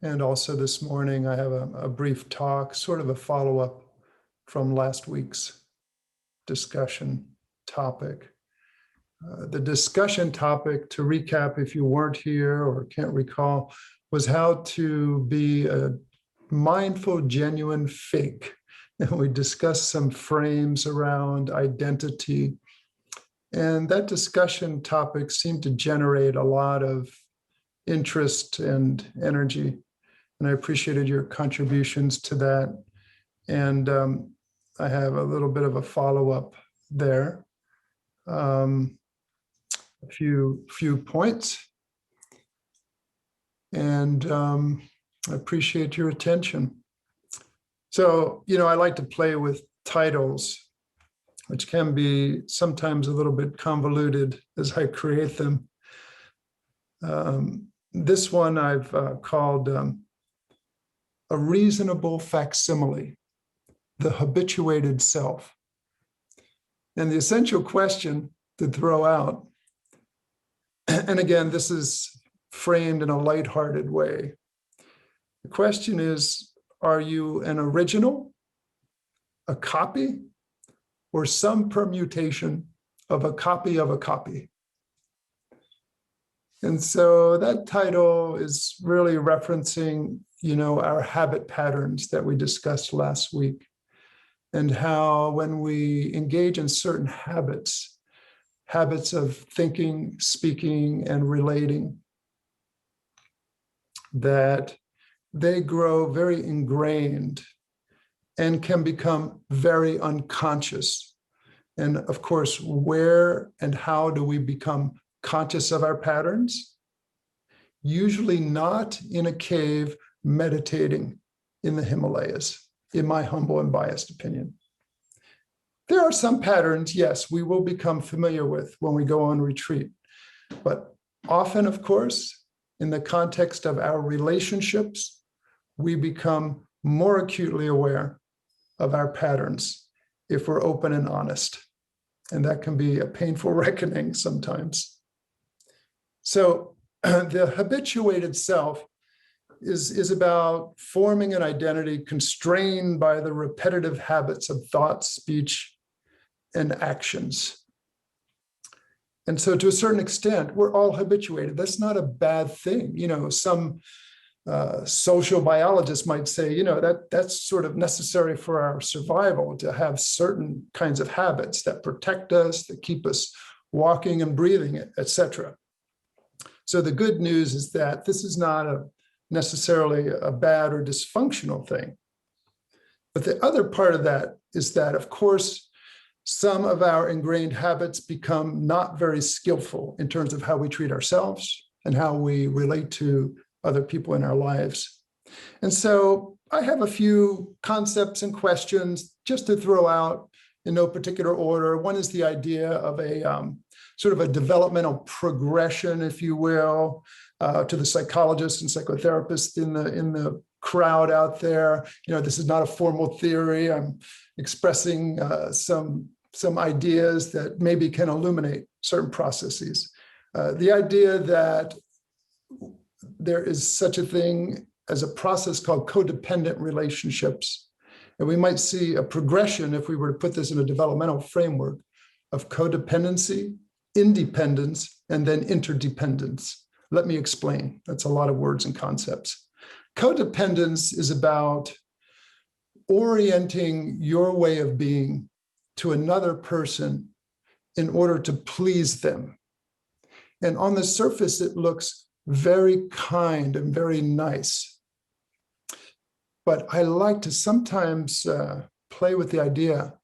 And also this morning, I have a brief talk, sort of a follow-up from last week's discussion topic. The discussion topic, to recap if you weren't here or can't recall, was how to be a mindful, genuine fake. And we discussed some frames around identity. And that discussion topic seemed to generate a lot of interest and energy. And I appreciated your contributions to that. And I have a little bit of a follow-up there. A few points. And I appreciate your attention. So, I like to play with titles, which can be sometimes a little bit convoluted as I create them. This one I've called A Reasonable Facsimile, the Habituated Self. And the essential question to throw out, and again, this is framed in a lighthearted way. The question is, are you an original, a copy, or some permutation of a copy of a copy? And so that title is really referencing, our habit patterns that we discussed last week, and how when we engage in certain habits of thinking, speaking, and relating, that they grow very ingrained and can become very unconscious. And of course, where and how do we become conscious of our patterns? Usually not in a cave meditating in the Himalayas, in my humble and biased opinion. There are some patterns, yes, we will become familiar with when we go on retreat. But often, of course, in the context of our relationships, we become more acutely aware of our patterns if we're open and honest. And that can be a painful reckoning sometimes. So the habituated self is about forming an identity constrained by the repetitive habits of thought, speech, and actions. And so to a certain extent, we're all habituated. That's not a bad thing. Some social biologists might say, that's sort of necessary for our survival, to have certain kinds of habits that protect us, that keep us walking and breathing, etc. So the good news is that this is not necessarily a bad or dysfunctional thing. But the other part of that is that, of course, some of our ingrained habits become not very skillful in terms of how we treat ourselves and how we relate to other people in our lives. And so I have a few concepts and questions just to throw out in no particular order. One is the idea of a sort of a developmental progression, if you will, to the psychologists and psychotherapists in the crowd out there. This is not a formal theory. I'm expressing some ideas that maybe can illuminate certain processes. The idea that there is such a thing as a process called codependent relationships. And we might see a progression, if we were to put this in a developmental framework, of codependency, independence, and then interdependence. Let me explain. That's a lot of words and concepts. Codependence is about orienting your way of being to another person in order to please them. And on the surface, it looks very kind and very nice. But I like to sometimes play with the idea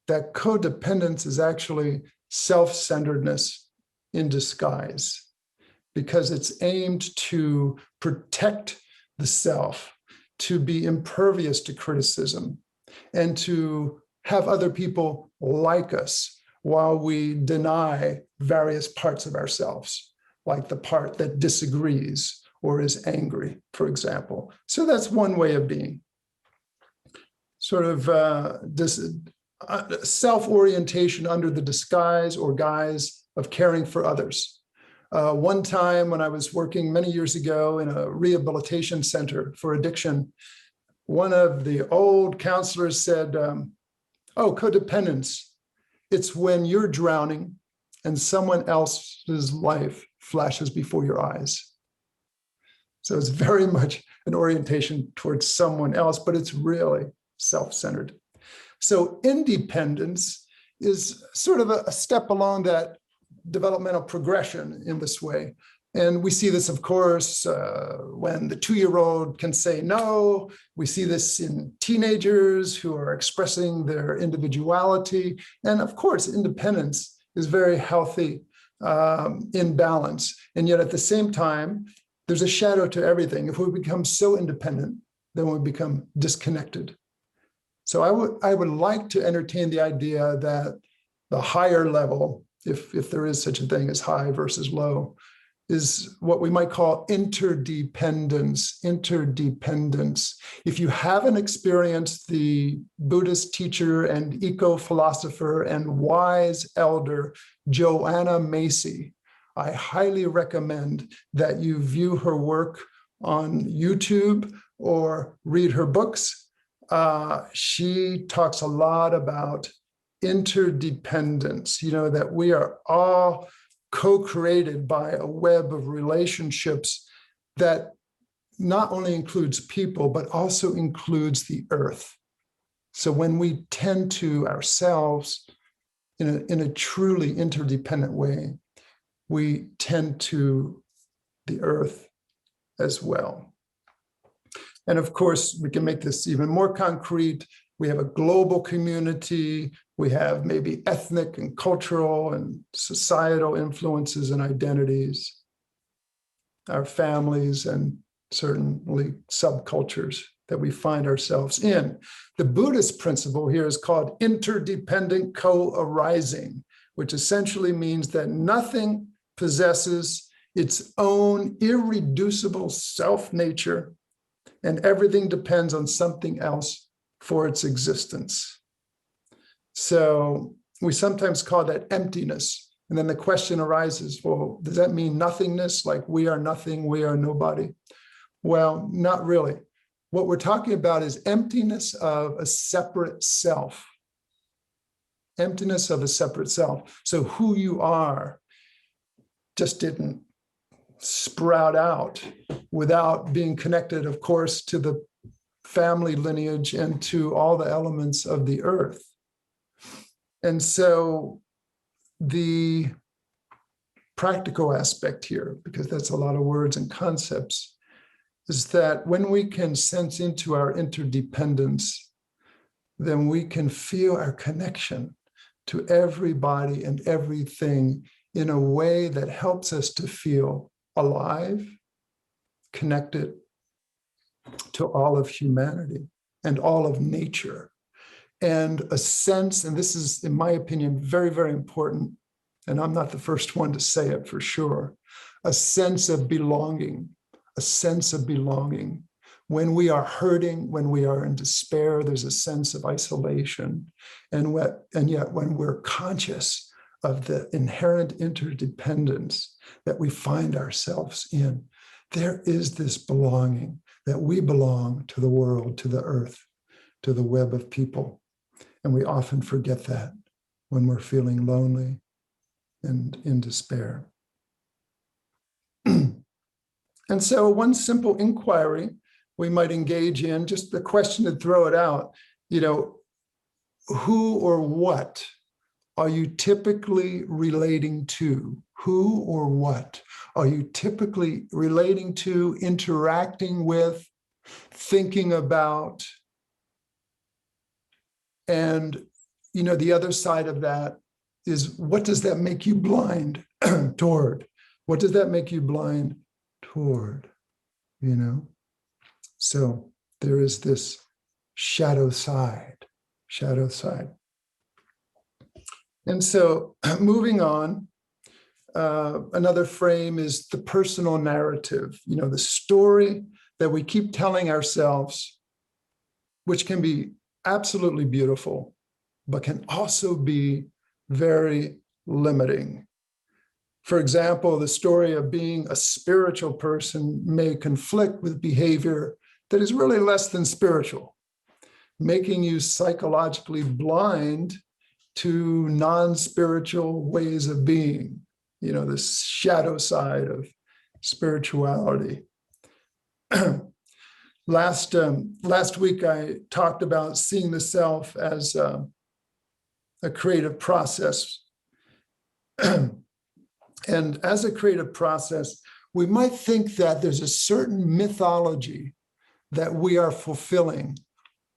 that codependence is actually self-centeredness in disguise, because it's aimed to protect the self, to be impervious to criticism, and to have other people like us while we deny various parts of ourselves, like the part that disagrees or is angry, for example. So that's one way of being. Sort of self-orientation under the disguise or guise of caring for others, One time when I was working many years ago in a rehabilitation center for addiction, one of the old counselors said, oh, codependence, it's when you're drowning and someone else's life flashes before your eyes. So it's very much an orientation towards someone else, but it's really self-centered. So independence is sort of a step along that developmental progression in this way. And we see this, of course, when the 2-year-old can say no. We see this in teenagers who are expressing their individuality. And of course, independence is very healthy in balance. And yet at the same time, there's a shadow to everything. If we become so independent, then we become disconnected. So I would like to entertain the idea that the higher level, if there is such a thing as high versus low, is what we might call interdependence. Interdependence. If you haven't experienced the Buddhist teacher and eco-philosopher and wise elder Joanna Macy, I highly recommend that you view her work on YouTube or read her books. She talks a lot about interdependence, that we are all co-created by a web of relationships that not only includes people, but also includes the earth. So when we tend to ourselves in a truly interdependent way, we tend to the earth as well. And of course, we can make this even more concrete. We have a global community. We have maybe ethnic and cultural and societal influences and identities, our families, and certainly subcultures that we find ourselves in. The Buddhist principle here is called interdependent co-arising, which essentially means that nothing possesses its own irreducible self-nature, and everything depends on something else for its existence. So we sometimes call that emptiness. And then the question arises, well, does that mean nothingness? Like we are nothing, we are nobody? Well, not really. What we're talking about is emptiness of a separate self. Emptiness of a separate self. So who you are just didn't sprout out without being connected, of course, to the family lineage and to all the elements of the earth. And so the practical aspect here, because that's a lot of words and concepts, is that when we can sense into our interdependence, then we can feel our connection to everybody and everything in a way that helps us to feel alive, connected to all of humanity and all of nature. And a sense, and this is, in my opinion, very, very important, and I'm not the first one to say it for sure, a sense of belonging, a sense of belonging. When we are hurting, when we are in despair, there's a sense of isolation. And yet when we're conscious of the inherent interdependence that we find ourselves in, there is this belonging, that we belong to the world, to the earth, to the web of people. And we often forget that when we're feeling lonely and in despair. And so one simple inquiry we might engage in, just the question to throw it out, who or what are you typically relating to? Who or what are you typically relating to, interacting with, thinking about? And, the other side of that is, what does that make you blind toward? What does that make you blind toward? So there is this shadow side. And so moving on, another frame is the personal narrative, the story that we keep telling ourselves, which can be absolutely beautiful, but can also be very limiting. For example, the story of being a spiritual person may conflict with behavior that is really less than spiritual, making you psychologically blind to non-spiritual ways of being, the shadow side of spirituality. Last week, I talked about seeing the self as a creative process. And as a creative process, we might think that there's a certain mythology that we are fulfilling,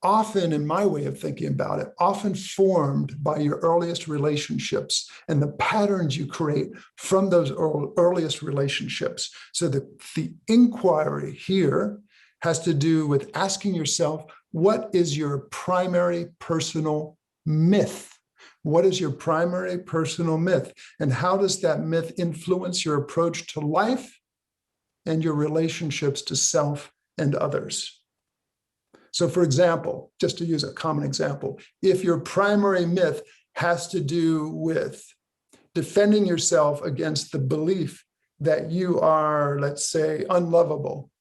often, in my way of thinking about it, often formed by your earliest relationships and the patterns you create from those earliest relationships. So the inquiry here has to do with asking yourself, what is your primary personal myth? What is your primary personal myth? And how does that myth influence your approach to life and your relationships to self and others? So, for example, just to use a common example, if your primary myth has to do with defending yourself against the belief that you are, let's say, unlovable,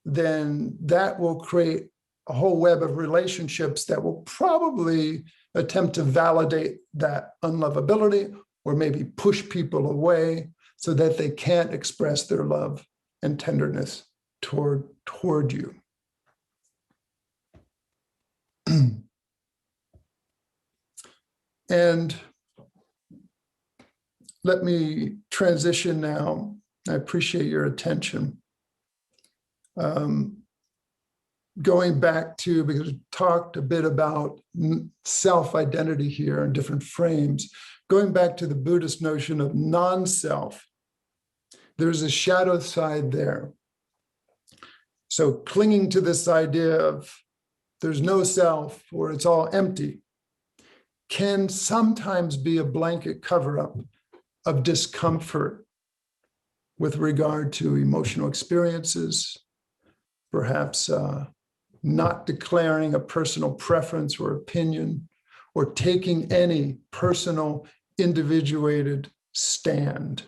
then that will create a whole web of relationships that will probably attempt to validate that unlovability or maybe push people away so that they can't express their love and tenderness toward you. And let me transition now. I appreciate your attention. Going back to, because we talked a bit about self-identity here in different frames, going back to the Buddhist notion of non-self, there's a shadow side there. So clinging to this idea of there's no self or it's all empty can sometimes be a blanket cover-up of discomfort with regard to emotional experiences, perhaps not declaring a personal preference or opinion, or taking any personal, individuated stand.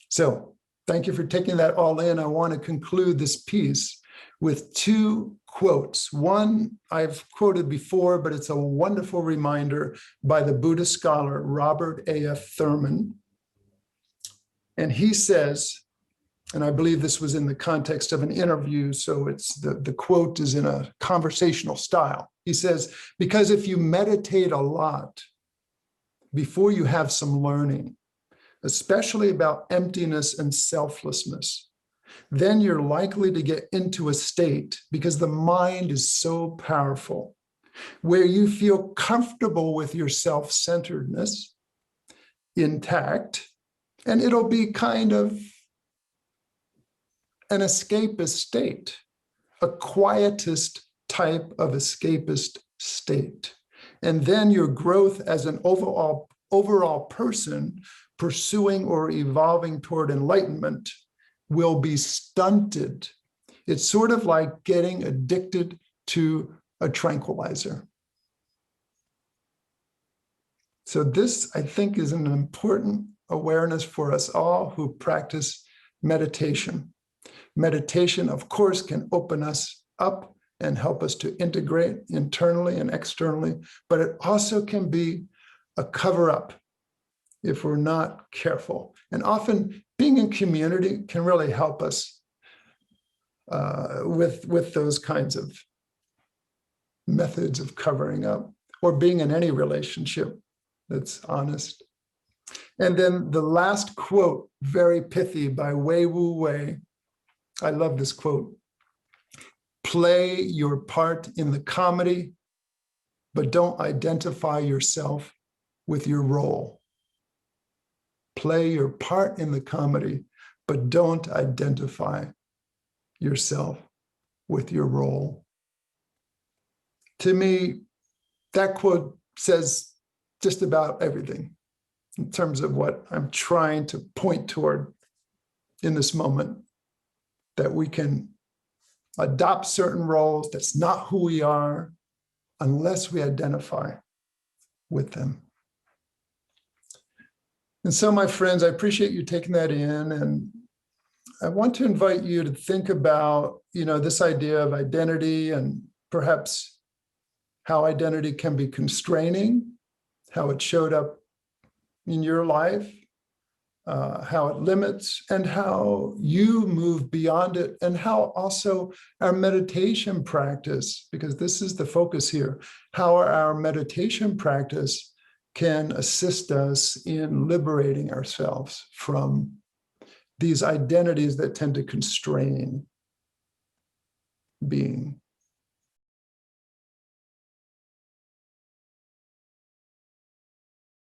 So, thank you for taking that all in. I want to conclude this piece with two quotes. One I've quoted before, but it's a wonderful reminder by the Buddhist scholar Robert A.F. Thurman. And he says, and I believe this was in the context of an interview, so it's the quote is in a conversational style. He says, because if you meditate a lot before you have some learning, especially about emptiness and selflessness, then you're likely to get into a state, because the mind is so powerful, where you feel comfortable with your self-centeredness intact, and it'll be kind of an escapist state, a quietist type of escapist state. And then your growth as an overall person pursuing or evolving toward enlightenment will be stunted. It's sort of like getting addicted to a tranquilizer. So this, I think, is an important awareness for us all who practice meditation. Meditation, of course, can open us up and help us to integrate internally and externally, but it also can be a cover-up if we're not careful. And often being in community can really help us with those kinds of methods of covering up, or being in any relationship that's honest. And then the last quote, very pithy, by Wei Wu Wei. I love this quote. Play your part in the comedy, but don't identify yourself with your role. Play your part in the comedy, but don't identify yourself with your role. To me, that quote says just about everything in terms of what I'm trying to point toward in this moment, that we can adopt certain roles. That's not who we are unless we identify with them. And so, my friends, I appreciate you taking that in. And I want to invite you to think about, this idea of identity and perhaps how identity can be constraining, how it showed up in your life, how it limits, and how you move beyond it, and how also our meditation practice, because this is the focus here, how our meditation practice can assist us in liberating ourselves from these identities that tend to constrain being.